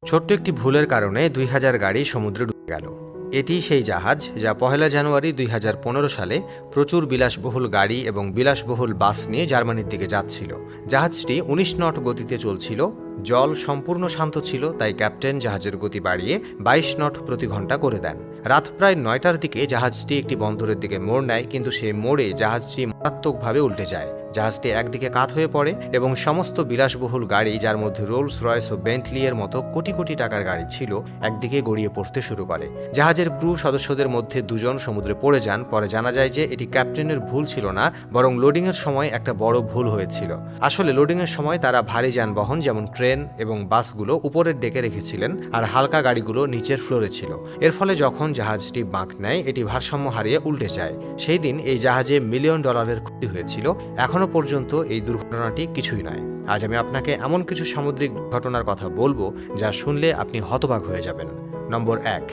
ছোট্ট একটি ভুলের কারণে ২,০০০ গাড়ি সমুদ্রে ডুবে গেল। এটি সেই জাহাজ যা ১ জানুয়ারি ২০১৫ সালে প্রচুর বিলাসবহুল গাড়ি এবং বিলাসবহুল বাস নিয়ে জার্মানির দিকে যাচ্ছিল। জাহাজটি ১৯ নট গতিতে চলছিল। জল সম্পূর্ণ শান্ত ছিল, তাই ক্যাপ্টেন জাহাজের গতি বাড়িয়ে ২২ নট প্রতি ঘন্টা করে দেন। রাত প্রায় ৯টার দিকে জাহাজটি একটি বন্দরের দিকে মোড় নেয়, কিন্তু সেই মোড়ে জাহাজটি মারাত্মকভাবে উল্টে যায়। জাহাজটি একদিকে কাত হয়ে পড়ে এবং সমস্ত বিলাসবহুল গাড়ি, যার মধ্যে রোলস রয়েস ও বেন্টলি এর মতো কোটি কোটি টাকার গাড়ি ছিল, একদিকে গড়িয়ে পড়তে শুরু করে। জাহাজের ক্রু সদস্যদের মধ্যে ২ জন সমুদ্রে পড়ে যান। পরে জানা যায় যে এটি ক্যাপ্টেনের ভুল ছিল না, বরং লোডিংয়ের সময় একটা বড় ভুল হয়েছিল। আসলে লোডিংয়ের সময় তারা ভারী যানবাহন যেমন ট্রেন এবং বাসগুলো উপরের ডেকে রেখেছিলেন, আর হালকা গাড়িগুলো নিচের ফ্লোরে ছিল। এর ফলে যখন জাহাজটি বাঁক নেয়, এটি ভারসাম্য হারিয়ে উল্টে যায়। সেই দিন এই জাহাজে মিলিয়ন ডলারের ক্ষতি হয়েছিল। এখনো পর্যন্ত এই দুর্ঘটনাটি কিছুই নয়। আজ আমি আপনাকে এমন কিছু সামুদ্রিক দুর্ঘটনার কথা বলবো যা শুনলে আপনি হতবাক হয়ে যাবেন। নম্বর ১,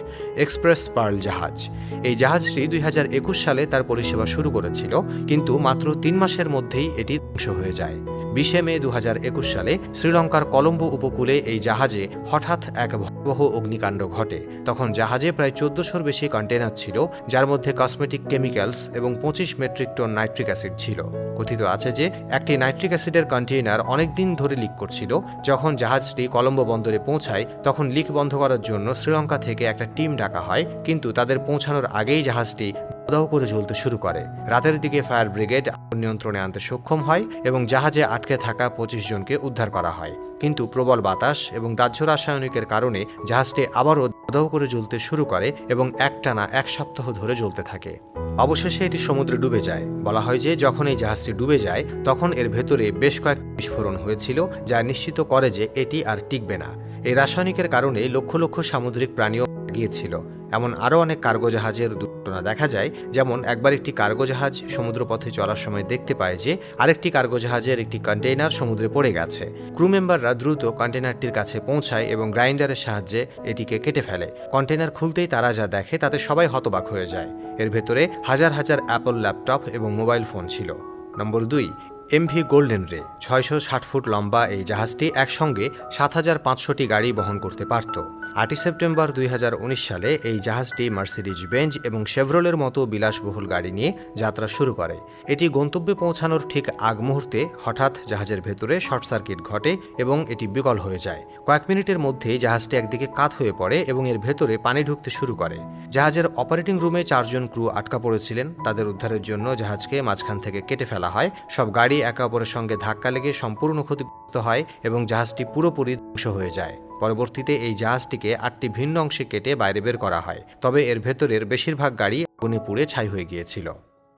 এক্সপ্রেস পার্ল জাহাজ। এই জাহাজটি ২০২১ সালে তার পরিষেবা শুরু করেছিল, কিন্তু মাত্র ৩ মাসের মধ্যেই এটি ধ্বংস হয়ে যায়। ২০ মে ২০২১ সালে শ্রীলঙ্কার কলম্বো উপকূলে এই জাহাজে হঠাৎ এক ভয়াবহ অগ্নিকাণ্ড ঘটে। তখন জাহাজে প্রায় ১৪০০-র বেশি কন্টেনার ছিল, যার মধ্যে কসমেটিক কেমিক্যালস এবং ২৫ মেট্রিক টন নাইট্রিক অ্যাসিড ছিল। কথিত আছে যে একটি নাইট্রিক অ্যাসিডের কন্টেইনার অনেকদিন ধরে লিক করছিল। যখন জাহাজটি কলম্বো বন্দরে পৌঁছায়, তখন লিক বন্ধ করার জন্য শ্রীলঙ্কা থেকে একটা টিম ডাকা হয়, কিন্তু তাদের পৌঁছানোর আগেই জাহাজটি দাউ করে জ্বলতে শুরু করে। রাতের দিকে ফায়ার ব্রিগেড আগুন নিয়ন্ত্রণে আনতে সক্ষম হয় এবং জাহাজে আটকে থাকা ২৫ জনকে উদ্ধার করা হয়। কিন্তু প্রবল বাতাস এবং দাহ্য রাসায়নিকের কারণে জাহাজটি আবারও দাউ করে জ্বলতে শুরু করে এবং একটানা ১ সপ্তাহ ধরে জ্বলতে থাকে। অবশেষে এটি সমুদ্রে ডুবে যায়। বলা হয় যে যখন এই জাহাজটি ডুবে যায়, তখন এর ভেতরে বেশ কয়েকটি বিস্ফোরণ হয়েছিল, যা নিশ্চিত করে যে এটি আর টিকবে না। এই রাসায়নিকের কারণে লক্ষ লক্ষ সামুদ্রিক প্রাণীও গিয়েছিল। এমন আরও অনেক কার্গো জাহাজের দুর্ঘটনা দেখা যায়। যেমন একবার একটি কার্গো জাহাজ সমুদ্রপথে চলার সময় দেখতে পায় যে আরেকটি কার্গো জাহাজের একটি কন্টেইনার সমুদ্রে পড়ে গেছে। ক্রু মেম্বাররা দ্রুত কন্টেইনারটির কাছে পৌঁছায় এবং গ্রাইন্ডারের সাহায্যে এটিকে কেটে ফেলে। কন্টেইনার খুলতেই তারা যা দেখে তাতে সবাই হতবাক হয়ে যায়। এর ভেতরে হাজার হাজার অ্যাপল ল্যাপটপ এবং মোবাইল ফোন ছিল। নম্বর ২, এমভি গোল্ডেন রে। ৬৬০ ফুট লম্বা এই জাহাজটি একসঙ্গে ৭৫০০টি গাড়ি বহন করতে পারত। ৮ সেপ্টেম্বর ২০১৯ সালে এই জাহাজটি মার্সিডিজ বেঞ্জ এবং শেভরলের মতো বিলাসবহুল গাড়ি নিয়ে যাত্রা শুরু করে। এটি গন্তব্যে পৌঁছানোর ঠিক আগ মুহূর্তে হঠাৎ জাহাজের ভেতরে শর্ট সার্কিট ঘটে এবং এটি বিকল হয়ে যায়। কয়েক মিনিটের মধ্যেই জাহাজটি একদিকে কাত হয়ে পড়ে এবং এর ভেতরে পানি ঢুকতে শুরু করে। জাহাজের অপারেটিং রুমে ৪ জন ক্রু আটকা পড়েছিলেন। তাদের উদ্ধারের জন্য জাহাজকে মাঝখান থেকে কেটে ফেলা হয়। সব গাড়ি একে অপরের সঙ্গে ধাক্কা লেগে সম্পূর্ণ ক্ষতিগ্রস্ত হয় এবং জাহাজটি পুরোপুরি ধ্বংস হয়ে যায়। পরবর্তীতে এই জাহাজটিকে ৮টি ভিন্ন অংশে কেটে বাইরে বের করা হয়, তবে এর ভেতরের বেশিরভাগ গাড়ি আগুনে পুড়ে ছাই হয়ে গিয়েছিল।